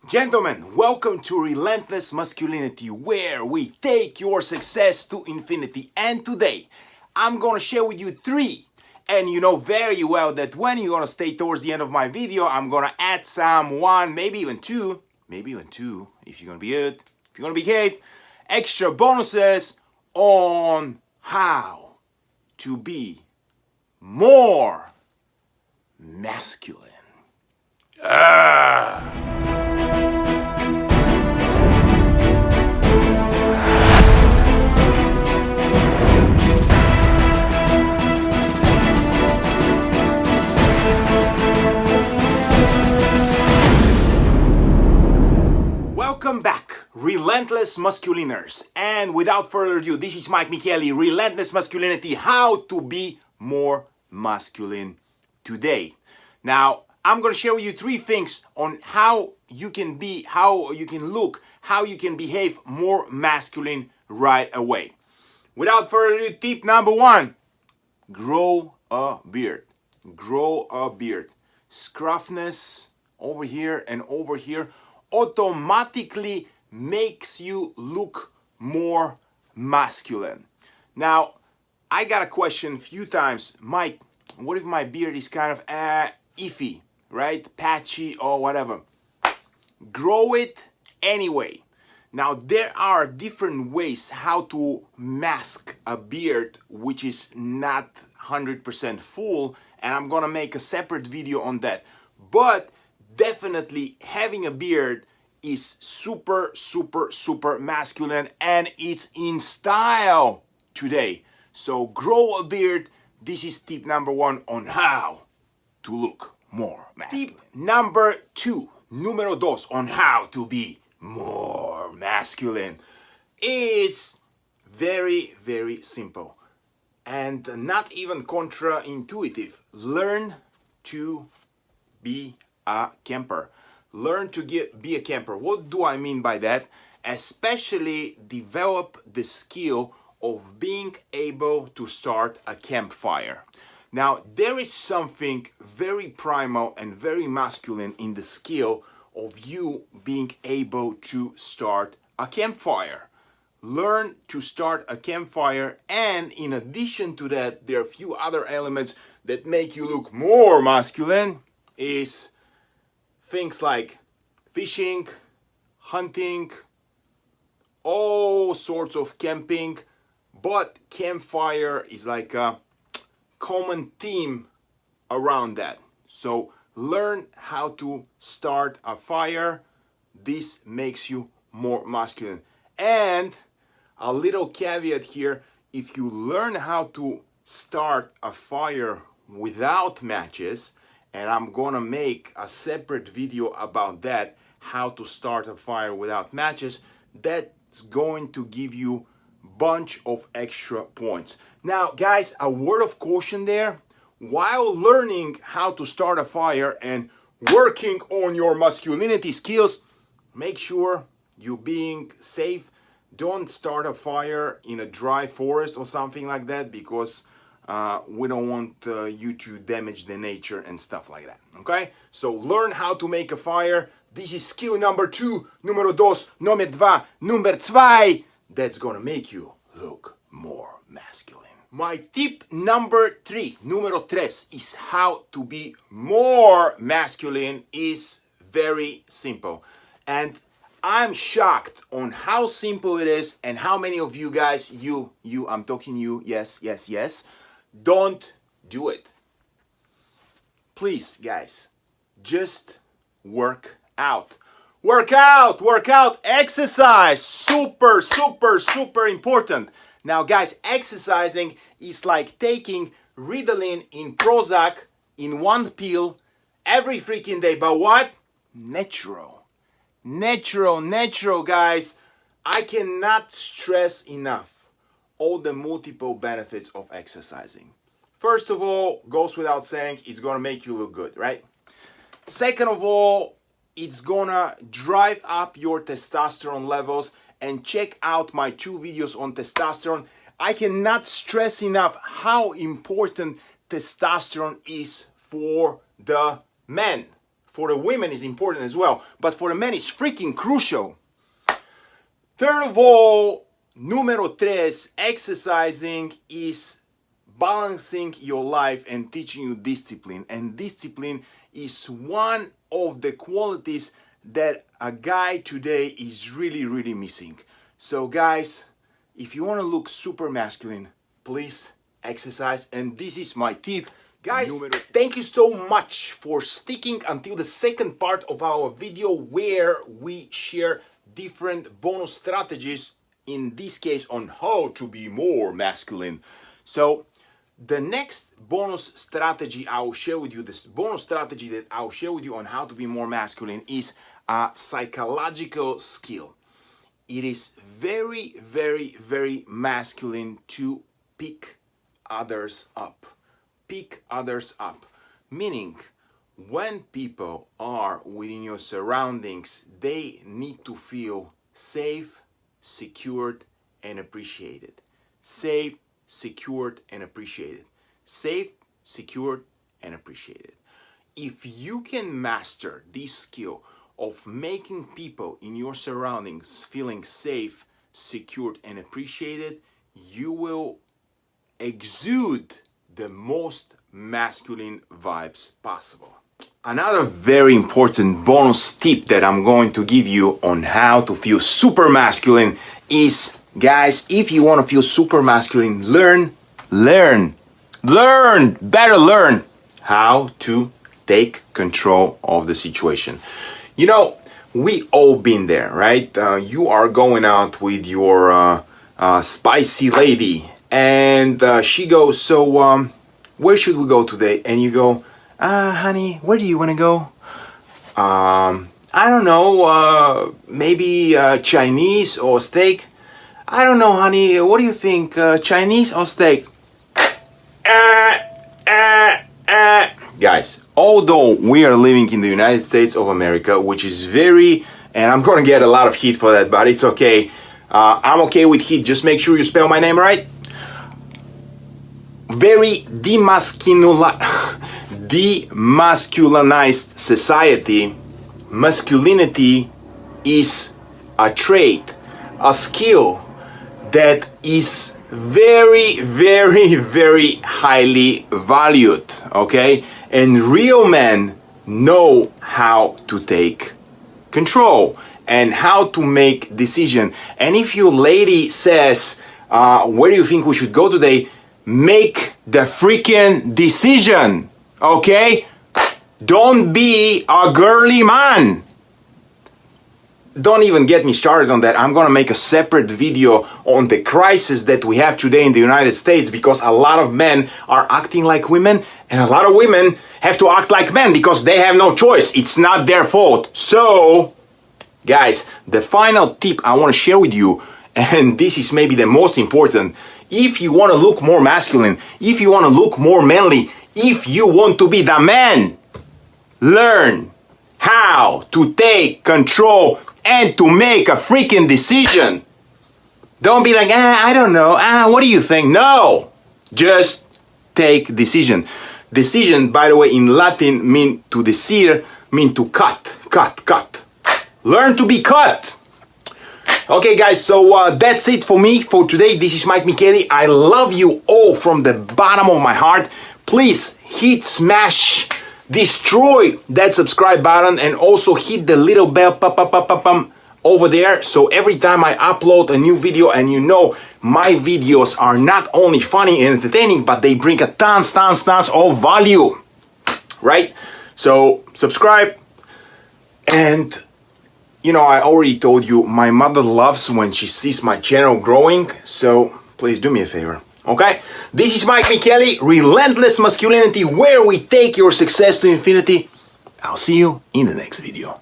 Gentlemen, welcome to Relentless Masculinity, where we take your success to infinity. And today, I'm gonna share with you three. And you know very well that when you're gonna stay towards the end of my video, I'm gonna add some one, maybe even two, if you're gonna be good, if you're gonna behave, extra bonuses on how to be more masculine. Welcome back, Relentless Masculiners. And without further ado, this is Mike Micheli, Relentless Masculinity, how to be more masculine today. Now, I'm going to share with you three things on how you can be, how you can look, how you can behave more masculine right away. Without further ado, tip number one, grow a beard. Grow a beard. Scruffness over here and over here automatically makes you look more masculine. Now, I got a question a few times, Mike, what if my beard is kind of iffy, right? Patchy or whatever. Grow it anyway. Now, there are different ways how to mask a beard which is not 100% full, and I'm gonna make a separate video on that. But definitely having a beard is super masculine, and it's in style today. So grow a beard. This is tip number one on how to look more masculine. Tip number two, número dos, on how to be more masculine is very simple and not even contra-intuitive. Learn to be a camper. Learn to be a camper. What do I mean by that? Especially develop the skill of being able to start a campfire. Now, there is something very primal and very masculine in the skill of you being able to start a campfire. Learn to start a campfire, and in addition to that, there are a few other elements that make you look more masculine is things like fishing, hunting, all sorts of camping, but campfire is like a common theme around that. So learn how to start a fire. This makes you more masculine. And a little caveat here, if you learn how to start a fire without matches, and I'm gonna make a separate video about that, how to start a fire without matches, that's going to give you bunch of extra points. Now guys, a word of caution there, while learning how to start a fire and working on your masculinity skills, make sure you're being safe. Don't start a fire in a dry forest or something like that, because we don't want you to damage the nature and stuff like that, okay? So learn how to make a fire. This is skill number two, número dos, number zwei. That's gonna make you look more masculine. My tip number three, número tres, is how to be more masculine is very simple. And I'm shocked on how simple it is and how many of you guys, I'm talking you, yes, don't do it. Please, guys, just work out. Work out, exercise, super important. Now, guys, exercising is like taking Ritalin in Prozac in one pill every freaking day. But what? Natural, guys. I cannot stress enough all the multiple benefits of exercising. First of all, goes without saying, it's gonna make you look good, right? Second of all, it's gonna drive up your testosterone levels, and check out my two videos on testosterone. I cannot stress enough how important testosterone is for the men, For the women is important as well, but for the men it's freaking crucial. Third of all, numero tres, exercising is balancing your life and teaching you discipline. And discipline is one of the qualities that a guy today is really missing. So guys, if you want to look super masculine, please exercise. And this is my tip. Guys, thank you so much for sticking until the second part of our video where we share different bonus strategies, in this case on how to be more masculine. So the next bonus strategy I will share with you, this bonus strategy that I'll share with you on how to be more masculine is a psychological skill. It is very masculine to pick others up. Pick others up. Meaning, when people are within your surroundings, they need to feel safe, secured, and appreciated. Safe, secured, and appreciated. Safe, secured, and appreciated. If you can master this skill of making people in your surroundings feeling safe, secured, and appreciated, you will exude the most masculine vibes possible. Another very important bonus tip that I'm going to give you on how to feel super masculine is, guys, if you want to feel super masculine, better learn how to take control of the situation. You know, we all been there, right? You are going out with your spicy lady and she goes, so where should we go today? And you go, honey, where do you want to go? I don't know, maybe Chinese or steak. I don't know, honey, what do you think, Chinese or steak? Guys, although we are living in the United States of America, which is very, and I'm gonna get a lot of heat for that, but it's okay. I'm okay with heat, just make sure you spell my name right. Very demasculinized society, masculinity is a trait, a skill that is very highly valued, okay? And real men know how to take control and how to make decision. And if your lady says, where do you think we should go today? Make the freaking decision, okay? Don't be a girly man. Don't even get me started on that. I'm gonna make a separate video on the crisis that we have today in the United States, because a lot of men are acting like women and a lot of women have to act like men because they have no choice. It's not their fault. So, guys, the final tip I want to share with you, and this is maybe the most important, if you want to look more masculine, if you want to look more manly, if you want to be the man, learn how to take control and to make a freaking decision. Don't be like, I don't know, what do you think? No, just take decision. Decision, by the way, in Latin mean to desire, mean to cut. Learn to be cut. Okay guys, so that's it for me for today. This is Mike Micheli. I love you all from the bottom of my heart. Please hit, smash, destroy that subscribe button and also hit the little bell over there, so every time I upload a new video, and you know my videos are not only funny and entertaining, but they bring a tons of value, right? So subscribe. And you know, I already told you, my mother loves when she sees my channel growing, so please do me a favor, okay? This is Mike Micheli, Relentless Masculinity, where we take your success to infinity. I'll see you in the next video.